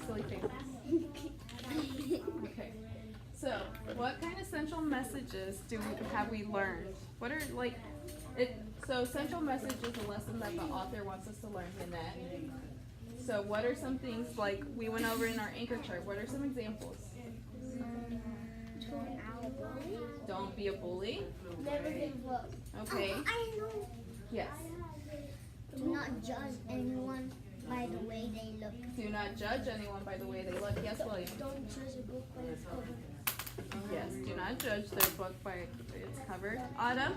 silly face. Okay. So, what kind of central messages have we learned? What are so central message is a lesson that the author wants us to learn in that. So what are some things like we went over in our anchor chart? What are some examples? Don't be a bully. Never give up. Okay. I know. Yes. Do not judge anyone by the way they look. Do not judge anyone by the way they look. Yes, William. Don't judge a book by its cover. Yes. Do not judge their book by its cover. Autumn?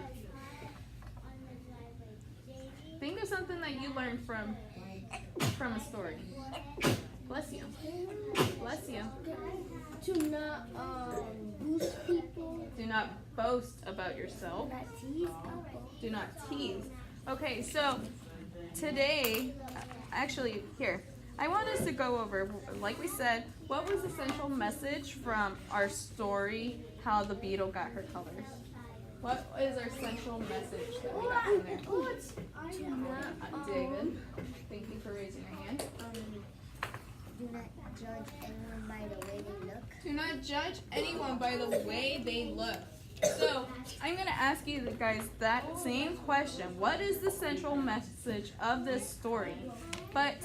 Think of something that you learned from a story. Bless you. Bless you. To not boost people. Do not boast about yourself. Not tease people. Do not tease. Okay, so today, actually, here, I want us to go over, like we said, what was the central message from our story, How the Beetle Got Her Colors? What is our central message that we got from there? David, thank you for raising your hand. Do not judge anyone by the way they look. Do not judge anyone by the way they look. So, I'm going to ask you guys that same question. What is the central message of this story? But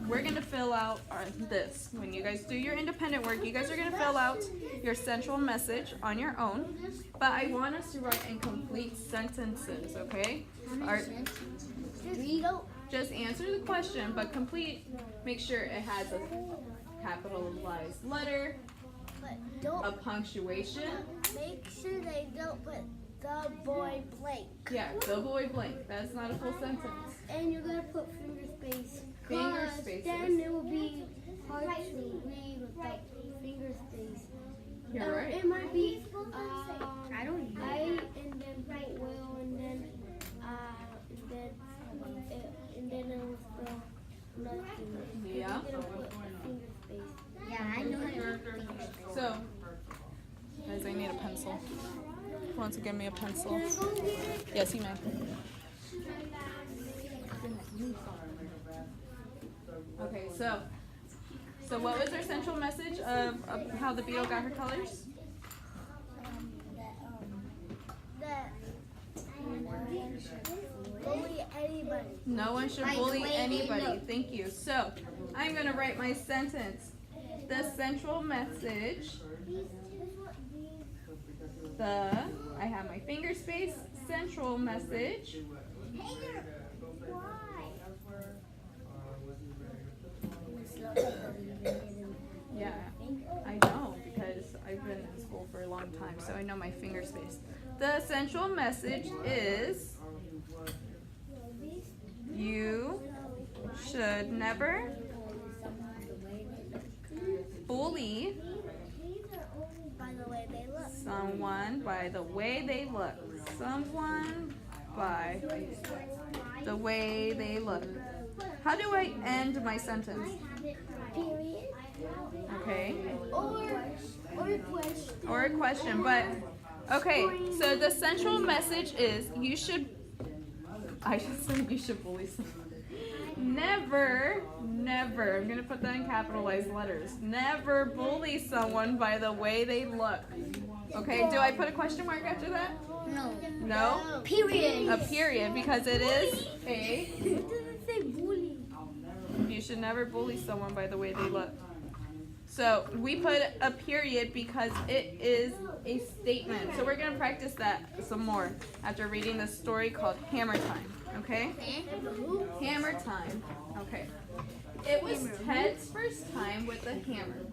we're going to fill out this. When you guys do your independent work, you guys are going to fill out your central message on your own. But I want us to write in complete sentences, okay? Just answer the question, but complete. Make sure it has a capitalized letter, a punctuation. Make sure they don't put the boy blank. Yeah, the boy blank. That's not a full sentence. And you're gonna put finger space. Finger spaces. Then it will be hard to read without finger space. You're right. It might be I don't know. And then put will and then it will spell nothing. Yeah. You're gonna put finger space. Yeah, I know. So, guys, I need a pencil. Who wants to give me a pencil? Yes, you may. Okay, so what was our central message of how the beetle got her colors? That bully anybody. No one should bully anybody. Thank you. So, I'm going to write my sentence. The central message, I have my finger space, central message. Yeah, I know, because I've been in school for a long time, so I know my finger space. The central message is you should never bully someone by the way they look. Someone by the way they look. How do I end my sentence? Period. Okay. Or a question. Or a question, but okay. So the central message is you should. I just said you should bully someone. Never, I'm going to put that in capitalized letters. Never bully someone by the way they look. Okay, do I put a question mark after that? No. No? Period. A period, because it is a... It doesn't say bully. You should never bully someone by the way they look. So we put a period because it is a statement. So we're going to practice that some more after reading this story called Hammer Time. Okay? Hammer time. Okay. It was Ted's first time with a hammer.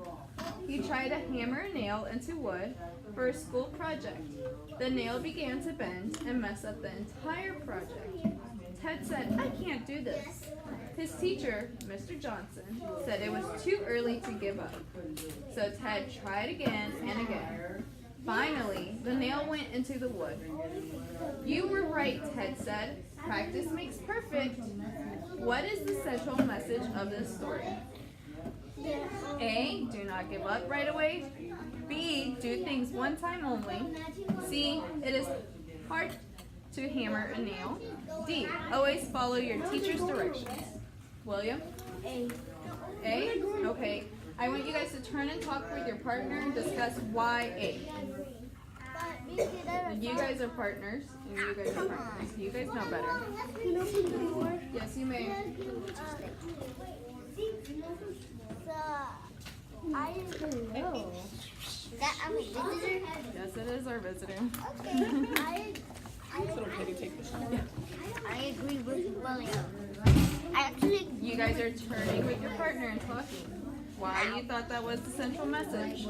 He tried to hammer a nail into wood for a school project. The nail began to bend and mess up the entire project. Ted said, "I can't do this." His teacher, Mr. Johnson, said it was too early to give up. So Ted tried again and again. Finally, the nail went into the wood. "You were right," Ted said. "Practice makes perfect." What is the central message of this story? A, do not give up right away. B, do things one time only. C, it is hard to hammer a nail. D, always follow your teacher's directions. William? A. A? Okay. I want you guys to turn and talk with your partner and discuss why A. You guys are partners, and you guys are partners. You guys know better. Yes, you may. Yes, it is our visitor. I agree with William. You guys are turning with your partner and talking. Why you thought that was the central message?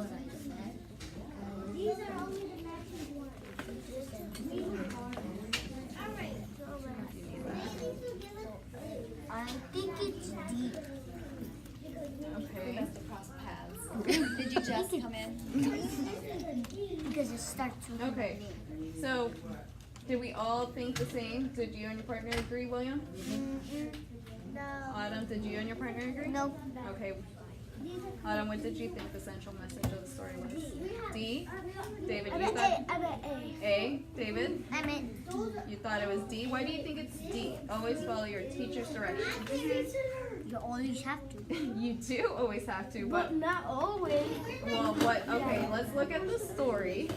I think it's deep. Okay. Did you just come in? Because it starts with Okay. So, did we all think the same? Did you and your partner agree, William? No. Autumn, did you and your partner agree? No. Okay. Autumn, what did you think the central message of the story was? D? David, I you bet thought? A. I bet A. A? David? I meant. You thought it was D? Why do you think it's D? Always follow your teacher's directions. You always have to. You do always have to, but not always. well, what? Okay, let's look at the story.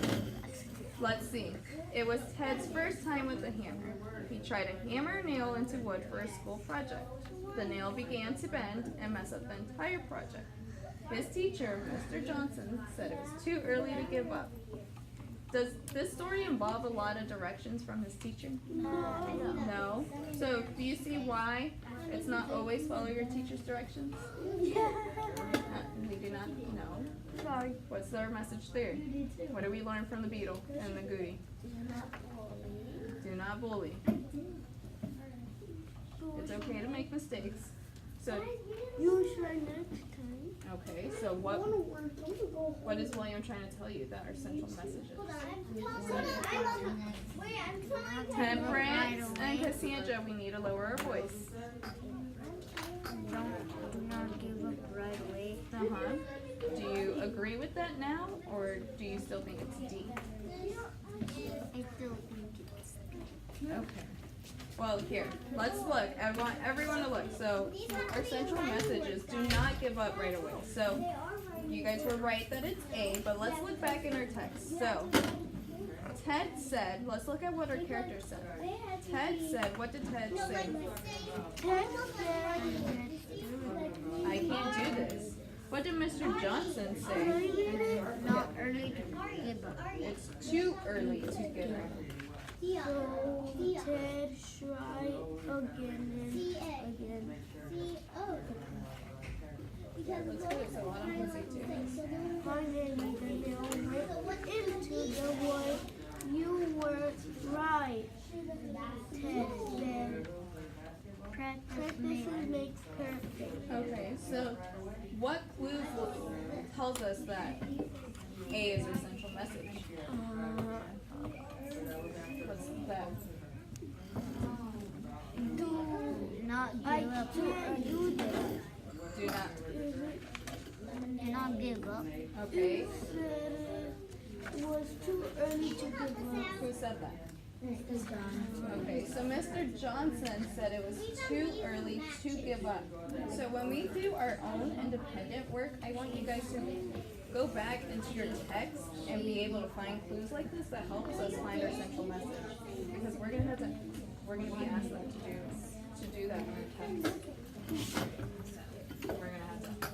Let's see. It was Ted's first time with a hammer. He tried to hammer a nail into wood for a school project. The nail began to bend and mess up the entire project. His teacher, Mr. Johnson, said it was too early to give up. Does this story involve a lot of directions from his teacher? No. So, do you see why it's not always follow your teacher's directions? We do not know. Sorry. What's our message there? What do we learn from the beetle and the goody? Do not bully. It's okay to make mistakes. So, You try next time. okay, so what is William trying to tell you that our central message is? Temperance and Cassandra, we need to lower our voice. Do not give up right away. Uh-huh. Do you agree with that now, or do you still think it's D? I still think it's. Okay. Well, here, let's look. I want everyone to look. So, our central message is do not give up right away. So, you guys were right that it's A, but let's look back in our text. So, Ted said, let's look at what our character said. Ted said, what did Ted say? Ted said. I can't do this. What did Mr. Johnson say? Not early to give up. It's too early to give up. So Ted tried again and again. Let's do it so Autumn can see too. Finally, the nail went into the wood. You were right, Ted said. Practice makes perfect. Okay, so what clue tells us that A is our central message? What's that? Do not give up. Do not give up. Okay, It was too early to give up. who said that? Okay, so Mr. Johnson said it was too early to give up. So when we do our own independent work, I want you guys to go back into your text and be able to find clues like this that helps us find our central message. Because we're gonna be asked them to do that in our text. We're gonna have to.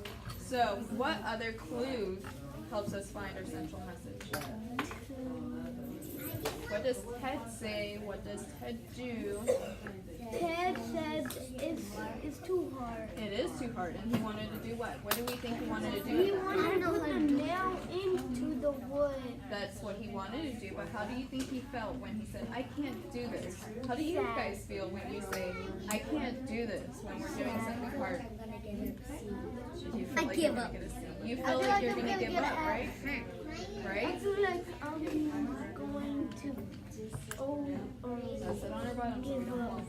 So what other clues helps us find our central message? What does Ted say? What does Ted do? Ted said it's too hard. It is too hard, and he wanted to do what? What do we think he wanted to He do? wanted to put the nail into the wood. That's what he wanted to do, but how do you think he felt when he said, I can't do this? How do you guys feel when you say, I can't do this, when we're doing something hard? You feel like you're gonna get a C. You feel like you're gonna give up, right? I Right? feel like I'm going to That's it on our bottom so we don't fall.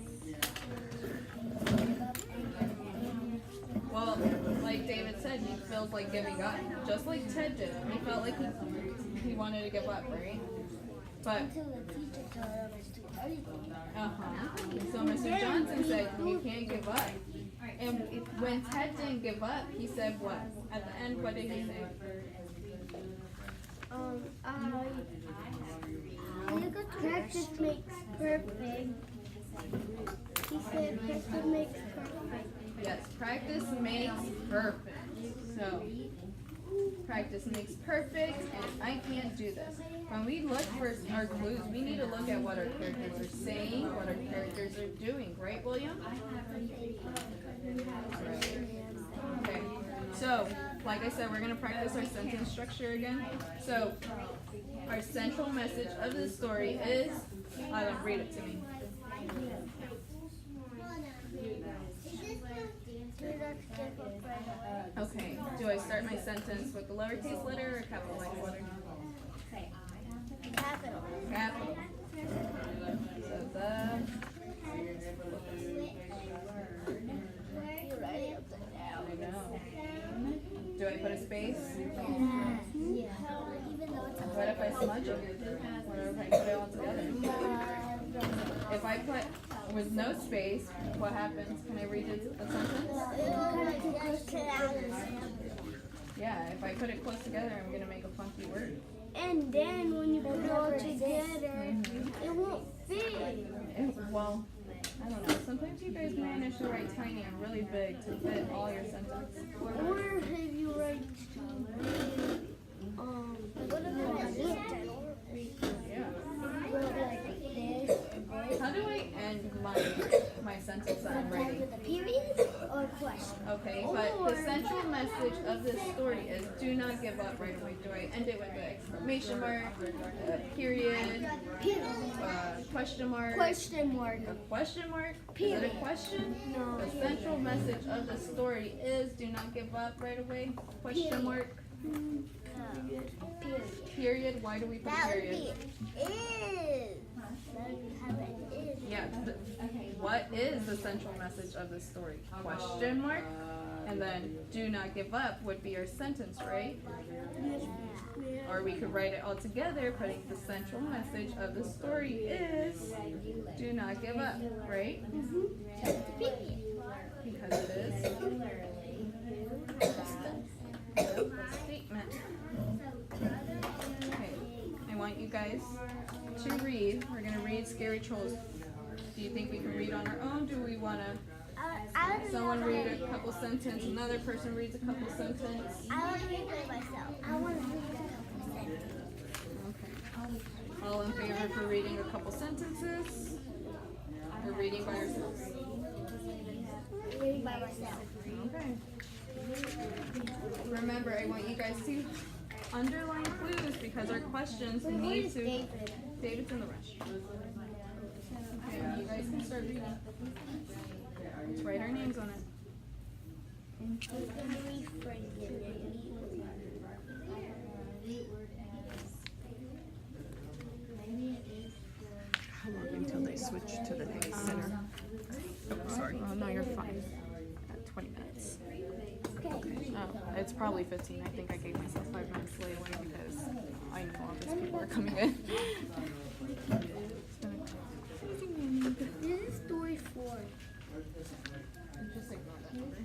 Well, like David said, he feels like giving up, just like Ted did. He felt like he wanted to give up, right? But until the teacher told him it's too early. so Mr. Johnson said you can't give up. And when Ted didn't give up, he said what? At the end, what did he say? Practice makes perfect. He said practice makes perfect. Yes, practice makes perfect. So, practice makes perfect, and I can't do this. When we look for our clues, we need to look at what our characters are saying, what our characters are doing, right, William? Okay, so, like I said, we're going to practice our sentence structure again. So, our central message of the story is, read it to me. Okay, do I start my sentence with the lowercase letter or capitalized letter? Capital. Capital. So the. You write it upside down. I know. Do I put a space? Yeah. What if I smudge it? What if I put it all together? If I put with no space, what happens? Can I read it a sentence? Yeah, if I put it close together, I'm gonna make a funky word. And then when you put it all together, it won't fit. Well, I don't know. Sometimes you guys manage to write tiny and really big to fit all your sentences. Or if you write too big, Yeah. like this. How do I end my sentence that I'm writing? Period or question? Okay, but the central message of this story is do not give up right away. Do I end it with an exclamation mark, a period, question mark? Question mark. A question mark? Is it a question? No. The central message of the story is do not give up right away. Question mark. Period. Period. Why do we put That would period? be is. That would have an is. Yeah. What is the central message of the story? Question mark. And then do not give up would be your sentence, right? Or we could write it all together, putting the central message of the story is do not give up, right? Because it is a statement. Okay, I want you guys to read. We're going to read Scary Trolls. Do you think we can read on our own? Do we want to someone read a couple sentences, another person reads a couple sentences? I want to read by myself. I want to read a couple sentences. Okay. All in favor for reading a couple sentences? We're reading by ourselves. Read by myself. Okay. Remember, I want you guys to underline clues because our questions need to. David's in the rush. Okay, you guys can start reading. Let's write our names on it. How long until they switch to the next center? Oh, sorry. Oh, no, you're fine. 20 minutes. Oh, it's probably 15. I think I gave myself 5 minutes layaway because I know all these people are coming in. This is story 4. Just ignore that number.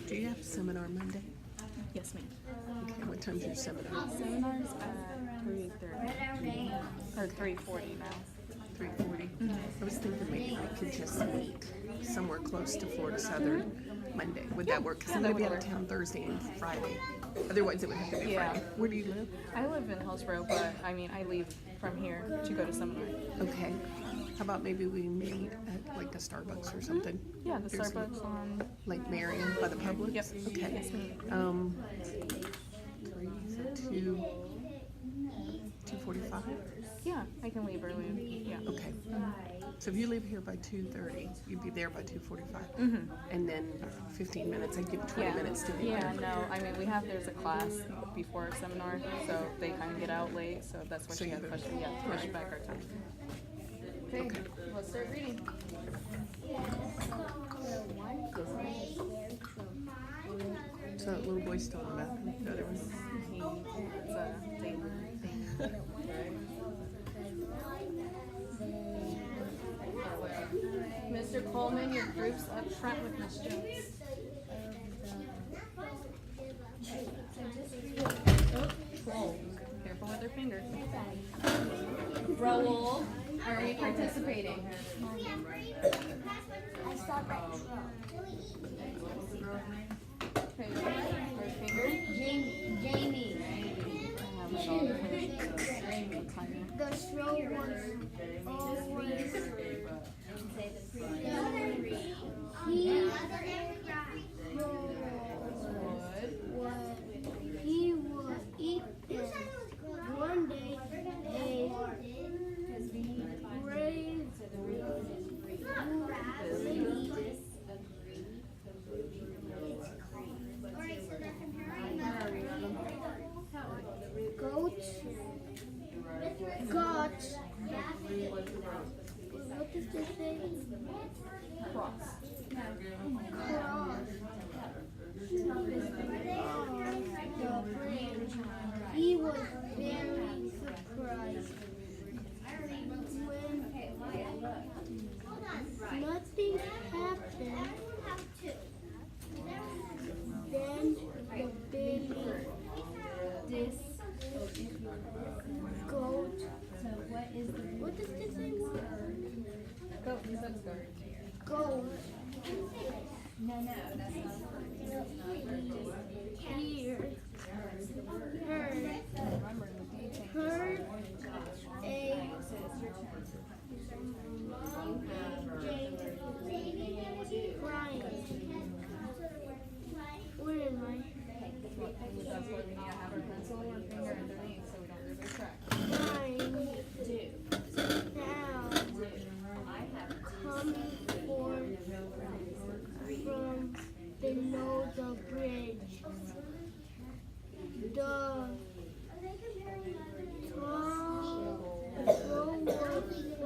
Do you have a seminar Monday? Yes, ma'am. Okay, what time's your seminar? Seminars at 3:30 or 3:40 now. 3:40? I was thinking maybe I could just meet somewhere close to Florida Southern Monday. Would that work? Because I'm going to be out of town Thursday and Friday. Otherwise, it would have to be Yeah. Friday. Where do you live? I live in Hillsborough, but I mean, I leave from here to go to seminar. Okay. How about maybe we meet at like a Starbucks or something? Yeah, the There's Starbucks on. Like Marion by the Publix? Yep. Okay. Yes, ma'am. 2:45? Yeah, I can leave early. Yeah. Okay. So if you leave here by 2:30, you'd be there by 2:45. Mhm. And then 15 minutes, I'd give 20 minutes to be Yeah, there. no, I mean, there's a class before our seminar, so they kind of get out late, so that's why So she you had to better- push back our time. Okay, let's start reading. So that little boy's still in the bathroom. The other one. It's Taylor. Mr. Coleman, your group's up front with Miss Jones. Oh, careful with her fingers. Raul, are we participating? I saw that Okay, her finger. Jamie. the show was always he would eat them. One day, a brave goat got what does this say? Cross. He was very surprised when nothing happened. Then the baby goat. What does this say? Goat, that's good. Goat. No, that's not. Here. Heard a crying. Where am I? That's why we need to have our pencil or finger underneath so we don't lose our track. Crying. Now, coming forth from below the bridge. The troll was so upset.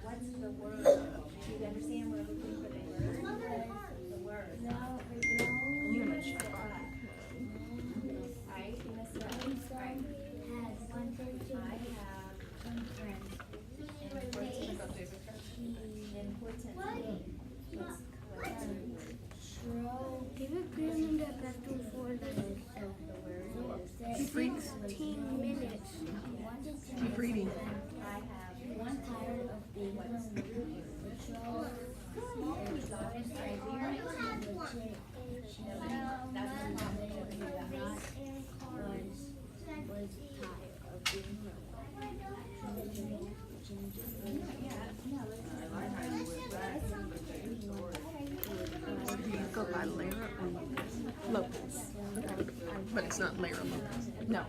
What's the word? Do you understand what we're looking for the word? No. You're gonna check. Alright, you messed up. Alright. I have friends. Give it green that back to 4 Freaks. 16 minutes. Keep reading. I have one tired of being Go by Lara Lopez. But it's not Lara Lopez. No.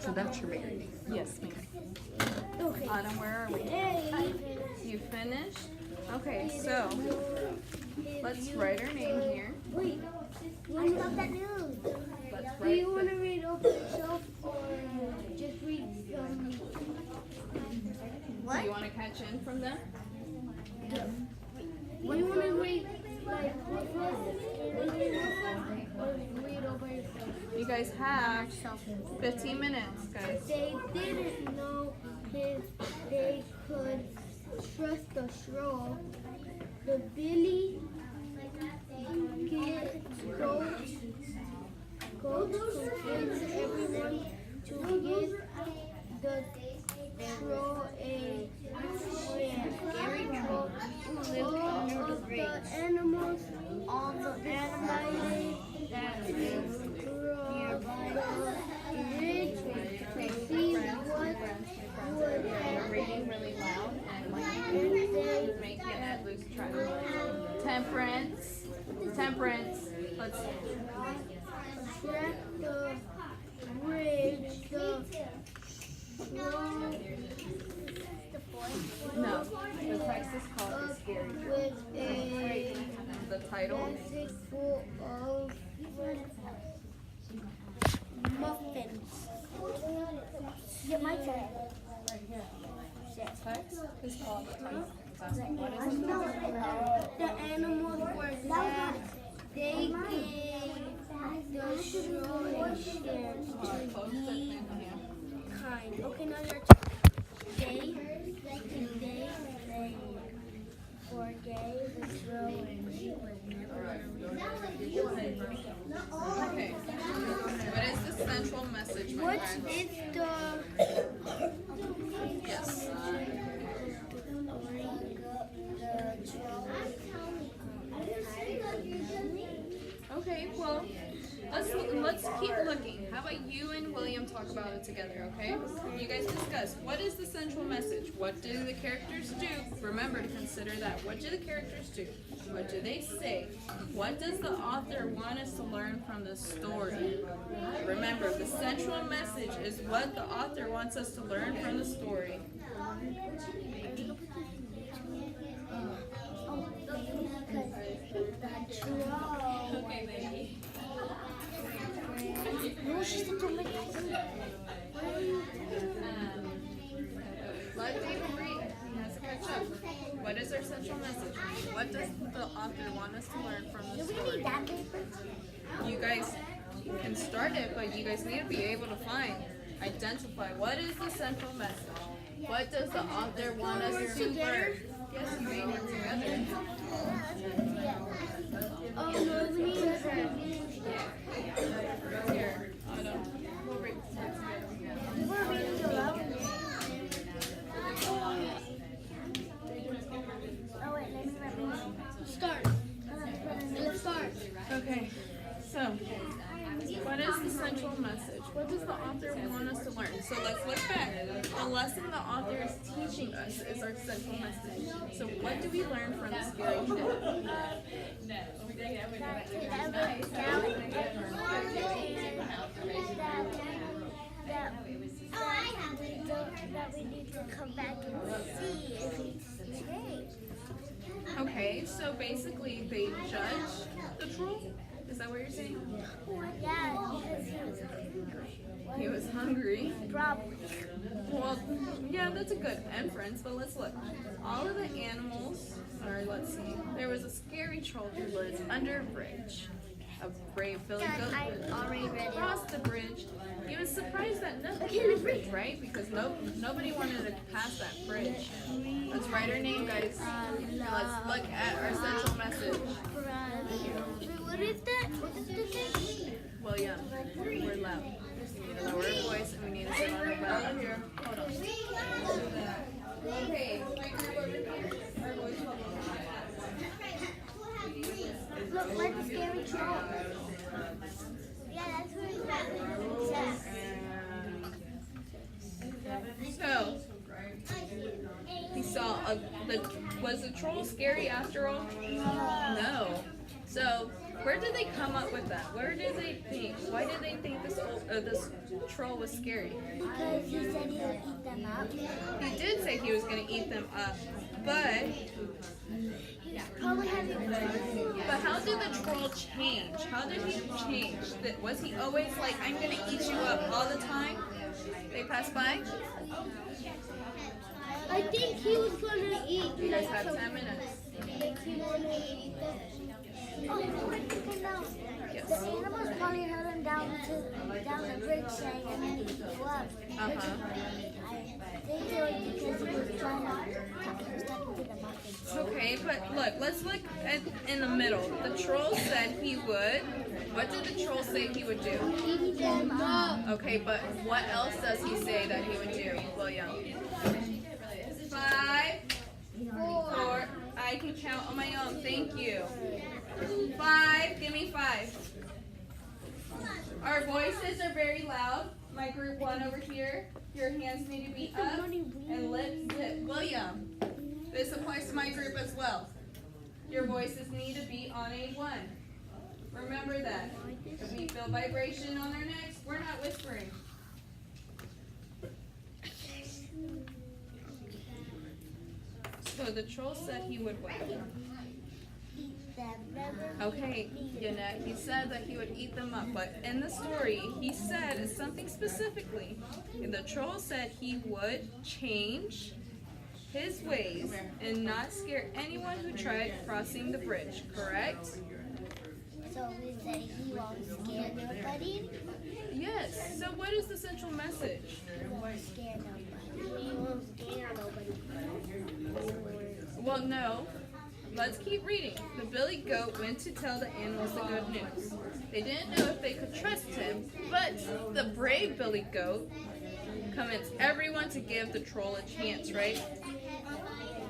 So that's your married name. Yes, ma'am. Okay. Autumn, where are we? You finished? Okay, so let's write our name here. Wait. What about that news? Let's Do write you want to read over yourself or just read some? Do you want to catch in from them? Do you want to read like with us or read over yourself? You guys have 15 minutes, guys. They didn't know if they could trust the straw. The Billy goats convinced everyone to give the troll a chance. All the animals that live nearby the bridge to see what would happen. Reading really loud and making it lose track. Temperance. Let's Track the bridge, the no. The text is called The Scary Girl. with a The title. basket full of muffins. Yeah, my turn. Text is called the title. What is I it? know the animals were glad they gave the straw a chance to Close the be thing, yeah. kind. Okay, now your turn. They They say forgave the troll and he was never Okay. What is the central message, my What friends? is the Yes. Okay, well, let's keep looking. How about you and William talk about it together, okay? You guys discuss. What is the central message? What do the characters do? Remember to consider that. What do the characters do? What do they say? What does the author want us to learn from the story? Remember, the central message is what the author wants us to learn from the story. Okay, baby. No, she said don't make Let David read. He has to catch up. What is our central message? What does the author want us to learn from the Do we story? need that paper? You guys can start it, but you guys need to be able to identify what is the central message. What does the author want us to learn? Yes, you may work together. Oh, no, we need that. Here, Autumn. We'll read together. We're reading aloud. Oh, wait, let me read. Start. Let's start. Okay, so what is the central message? What does the author want us to learn? So let's look back. The lesson the author is teaching us is our central message. So what do we learn from the scary ship? That we need to come back and see if he's changed. Okay, so basically they judge the troll? Is that what you're saying? Yeah, because he was hungry. He was hungry. Probably. Well, yeah, that's a good inference, but let's look. All of the animals, or let's see, there was a scary troll who lives under a bridge. A brave Billy Goat I already read it. crossed the bridge. He was surprised that nobody on the bridge, right? Because nobody wanted to pass that bridge. Let's write our name, guys. And let's look at our central message. Wait, what is that? What is the thing? William, we're loud. We need to lower our voice and we need to sit on our bell. Here, hold on. Okay, my group over here. Our voice Look, like the scary troll. Yeah, that's what it says. So, he saw was the troll scary after all? No. So, where did they come up with that? Where did they think? Why did they think this troll was scary? Because he said he would eat them up. He did say he was going to eat them up, but Probably having fun. But how did the troll change? How did he change? Was he always like, I'm going to eat you up all the time? They passed by? I think he was gonna eat. You guys have 10 minutes. He wanna eat them. Oh, we're thinking now. Yes. The animals probably held him down the bridge saying, I'm gonna eat you up. Uh-huh. I think it was because he was trying to was talking to the muffins. Okay, but look, let's look in the middle. The troll said he would. What did the troll say he would do? Eat them up. Okay, but what else does he say that he would do, William? 5, 4. I can count on my own. Thank you. 5. Give me 5. Our voices are very loud. My group 1 over here. Your hands need to be up and lips zip. William, this applies to my group as well. Your voices need to be on a 1. Remember that. If we feel vibration on our necks, we're not whispering. So the troll said he would what? Eat them. Okay, he said that he would eat them up, but in the story, he said something specifically. And the troll said he would change his ways and not scare anyone who tried crossing the bridge, correct? So we say he won't scare nobody. Yes. So what is the central message? He won't scare nobody. he won't scare nobody. Well, no. Let's keep reading. The billy goat went to tell the animals the good news. They didn't know if they could trust him, but the brave billy goat convinced everyone to give the troll a chance, right?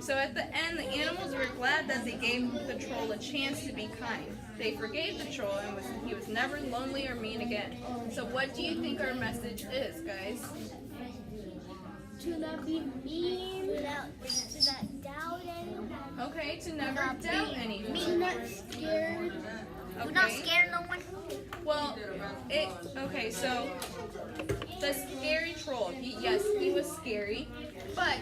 So at the end, the animals were glad that they gave the troll a chance to be kind. They forgave the troll and he was never lonely or mean again. So what do you think our message is, guys? To not be mean, to not doubt anyone. Okay, to never doubt anyone. Be not scared. Okay. Not scare no one. Well, okay, so the scary troll, yes, he was scary, but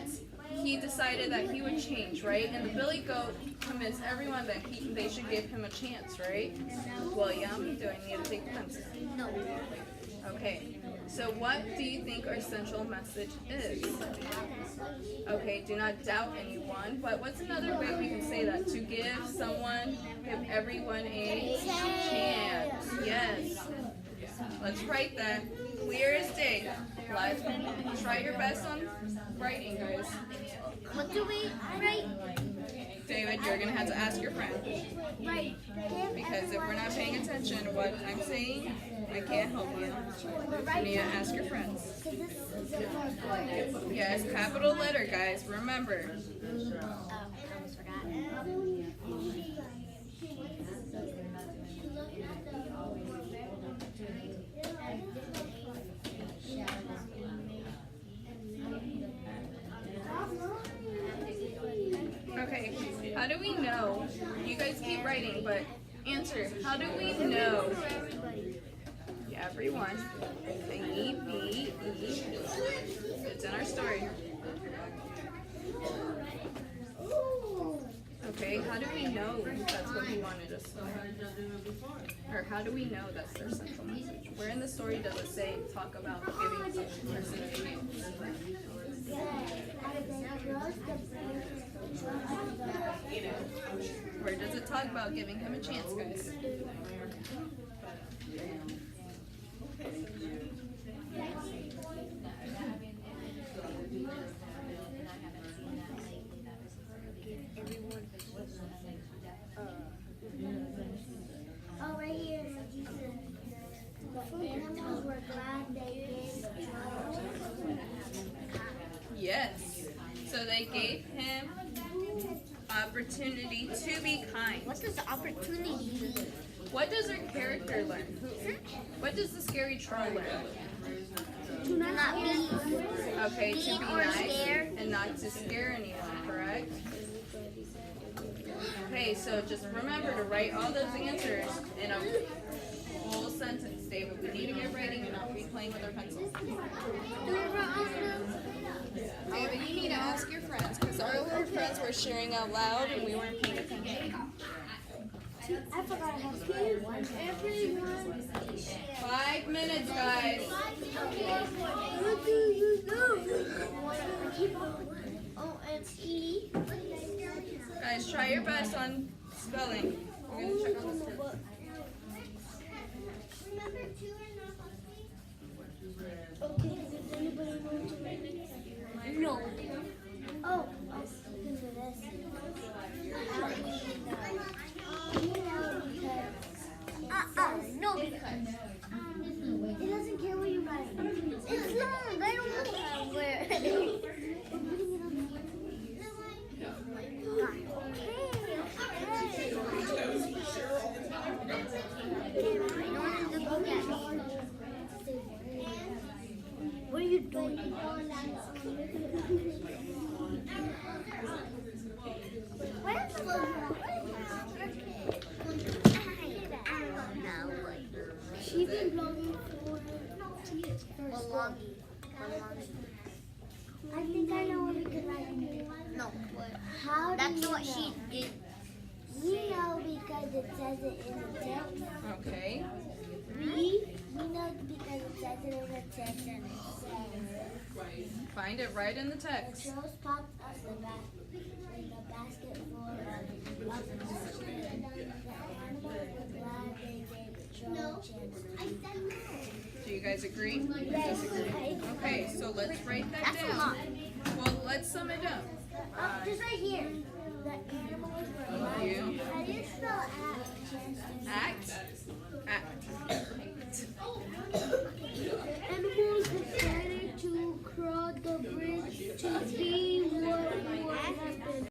he decided that he would change, right? And the billy goat convinced everyone that they should give him a chance, right? William, do I need to take the pencil? No. Okay, so what do you think our central message is? Okay, do not doubt anyone, but what's another way we can say that? To give everyone a chance. Yes. Let's write that. Clear as day. Let's try your best on writing, guys. What do we write? David, you're going to have to ask your friend. Right. Because if we're not paying attention to what I'm saying, I can't help you. You need to ask your friends. Yes, capital letter, guys. Remember. Okay, how do we know? You guys keep writing, but answer. How do we know? Yeah, everyone. E-B-E. It's in our story. Okay, how do we know that's what he wanted us to know? Or how do we know that's their central message? Where in the story does it say, talk about giving a person a chance? Where does it talk about giving him a chance, guys? Oh, right here. The animals were glad they gave Yes. So they gave him opportunity to be kind. What does the opportunity mean? What does our character learn? What does the scary troll learn? To not be Okay, to be or nice scared. and not to scare anyone, correct? Okay, so just remember to write all those answers in a full sentence, David. We need to get writing and not be playing with our pencils. David, you need to ask your friends because our little friends were sharing out loud and we weren't paying attention. I forgot I have everyone. 5 minutes, guys. What do you do? O-N-E. Guys, try your best on spelling. We're going to check on the script. Okay, does anybody want to write it? No. Oh, I was looking for this. No, because it doesn't care what you write. It's long. I don't know where. What are you doing? She's been blogging for I think I know what we could write. No, what? How That's what she did. We know because it says it in the text. Okay. We know because it says it in the text and it says. Find it right in the text. Trolls popped up in the basket full of no, I said no. Do you guys agree? Yes. Okay, so let's write that That's a down. lot. let's sum it up. Oh, just right here. The animals were Thank you. How do you spell act? Act. Animals decided to cross the bridge to see what would happen.